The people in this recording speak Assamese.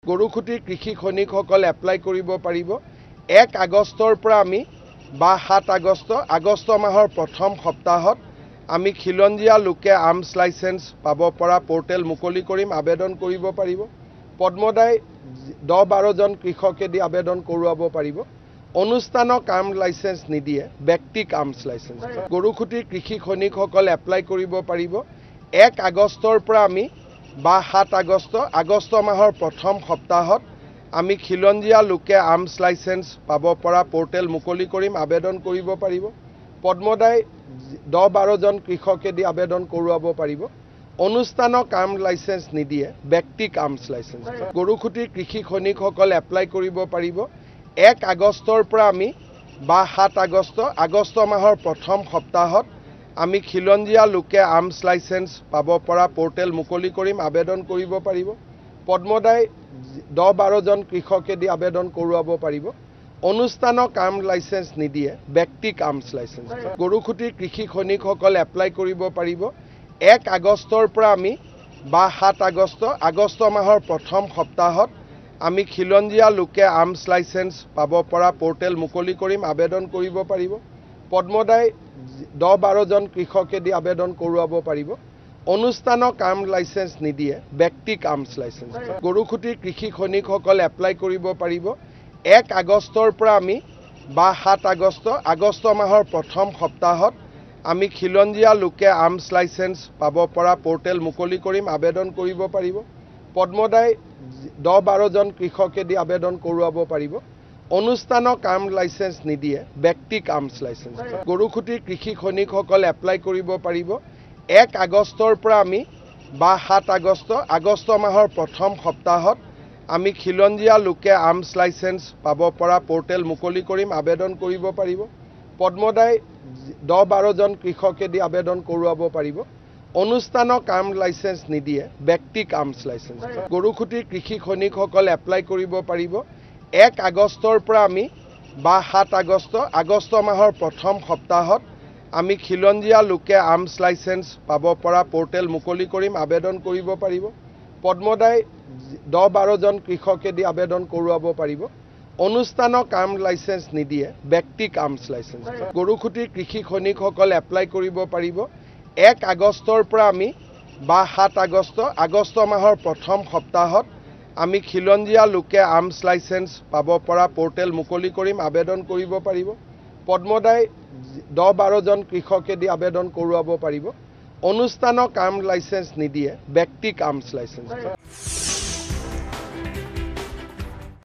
গৰুখুটিৰ কৃষি সৈনিকসকল এপ্লাই কৰিব পাৰিব 1 আগষ্টৰ পৰা আমি বা 7 আগষ্ট মাহৰ প্ৰথম সপ্তাহত আমি খিলঞ্জীয়া লোকে আৰ্মছ লাইসেন্স পাব পৰা পোৰ্টেল মুকলি কৰিম আবেদন কৰিব পাৰিব পদ্মদাই 10-12 জন কৃষকে দি আবেদন কৰোৱাব পাৰিব অনুষ্ঠানক আৰ্ম লাইসেন্স নিদিয়ে ব্যক্তিক আৰ্মছ লাইসেন্স গৰুখুটিৰ কৃষি সৈনিকসকল এপ্লাই কৰিব পাৰিব 1 আগষ্টৰ পৰা আমি বা 7 আগষ্ট মাহৰ প্ৰথম সপ্তাহত আমি খিলঞ্জীয়া লোকে আৰ্মছ লাইসেন্স পাব পৰা পোৰ্টেল মুকলি কৰিম আবেদন কৰিব পাৰিব পদ্মদাই 10-12 জন কৃষকে দি আবেদন কৰোৱাব পাৰিব অনুষ্ঠানক আৰ্ম লাইসেন্স নিদিয়ে ব্যক্তিক আৰ্মছ লাইসেন্স গৰুখুটিৰ কৃষি সৈনিকসকল এপ্লাই কৰিব পাৰিব 1 আগষ্টৰ পৰা আমি বা 7 আগষ্ট মাহৰ প্ৰথম সপ্তাহত আমি খিলঞ্জীয়া লোকে আৰ্মছ লাইসেন্স পাব পৰা পোৰ্টেল মুকলি কৰিম আবেদন কৰিব পাৰিব পদ্মদাই 10-12 জন কৃষকে দি আবেদন কৰোৱাব পাৰিব অনুষ্ঠানক আৰ্ম লাইসেন্স নিদিয়ে ব্যক্তিক আৰ্মছ লাইসেন্স গৰুখুটিৰ কৃষি সৈনিকসকল এপ্লাই কৰিব পাৰিব 1 আগষ্টৰ পৰা আমি বা 7 আগষ্ট মাহৰ প্ৰথম সপ্তাহত আমি খিলঞ্জীয়া লোকে আৰ্মছ লাইসেন্স পাব পৰা পোৰ্টেল মুকলি কৰিম আবেদন কৰিব পাৰিব পদ্মদাই 10-12 জন কৃষকে দি আবেদন কৰোৱাব পাৰিব অনুষ্ঠানক আৰ্ম লাইসেন্স নিদিয়ে ব্যক্তিক আৰ্মছ লাইসেন্স গৰুখুটিৰ কৃষি সৈনিকসকল এপ্লাই কৰিব পাৰিব 1 আগষ্টৰ পৰা আমি বা 7 আগষ্ট মাহৰ প্ৰথম সপ্তাহত আমি খিলঞ্জীয়া লোকে আৰ্মছ লাইসেন্স পাব পৰা পোৰ্টেল মুকলি কৰিম আবেদন কৰিব পাৰিব পদ্মদাই 10-12 জন কৃষকে দি আবেদন কৰোৱাব পাৰিব অনুষ্ঠানক আৰ্ম লাইসেন্স নিদিয়ে ব্যক্তিক আৰ্মছ লাইসেন্স গৰুখুটিৰ কৃষি সৈনিকসকল এপ্লাই কৰিব পাৰিব 1 আগষ্টৰ পৰা আমি বা 7 আগষ্ট মাহৰ প্ৰথম সপ্তাহত আমি খিলঞ্জীয়া লোকে আৰ্মছ লাইসেন্স পাব পৰা পোৰ্টেল মুকলি কৰিম আবেদন কৰিব পাৰিব পদ্মদাই 10-12 জন কৃষকে দি আবেদন কৰোৱাব পাৰিব অনুষ্ঠানক আৰ্ম লাইসেন্স নিদিয়ে ব্যক্তিক আৰ্মছ লাইসেন্স গৰুখুটিৰ কৃষি সৈনিকসকল এপ্লাই কৰিব পাৰিব 1 আগষ্টৰ পৰা আমি বা 7 আগষ্ট মাহৰ প্ৰথম সপ্তাহত আমি খিলঞ্জীয়া লোকে আৰ্মছ লাইসেন্স পাব পৰা পোৰ্টেল মুকলি কৰিম আবেদন কৰিব পাৰিব পদ্মদাই 10-12 জন কৃষকে দি আবেদন কৰোৱাব পাৰিব অনুষ্ঠানক আৰ্ম লাইসেন্স নিদিয়ে ব্যক্তিক আৰ্মছ লাইসেন্স গৰুখুটিৰ কৃষি সৈনিকসকল এপ্লাই কৰিব পাৰিব 1 আগষ্টৰ পৰা আমি বা 7 আগষ্ট মাহৰ প্ৰথম সপ্তাহত আমি খিলঞ্জীয়া লোকে আৰ্মছ লাইসেন্স পাব পৰা পোৰ্টেল মুকলি কৰিম আবেদন কৰিব পাৰিব পদ্মদাই 10-12 জন কৃষকে দি আবেদন কৰোৱাব পাৰিব অনুষ্ঠানক আৰ্ম লাইসেন্স নিদিয়ে ব্যক্তিক আৰ্মছ লাইসেন্স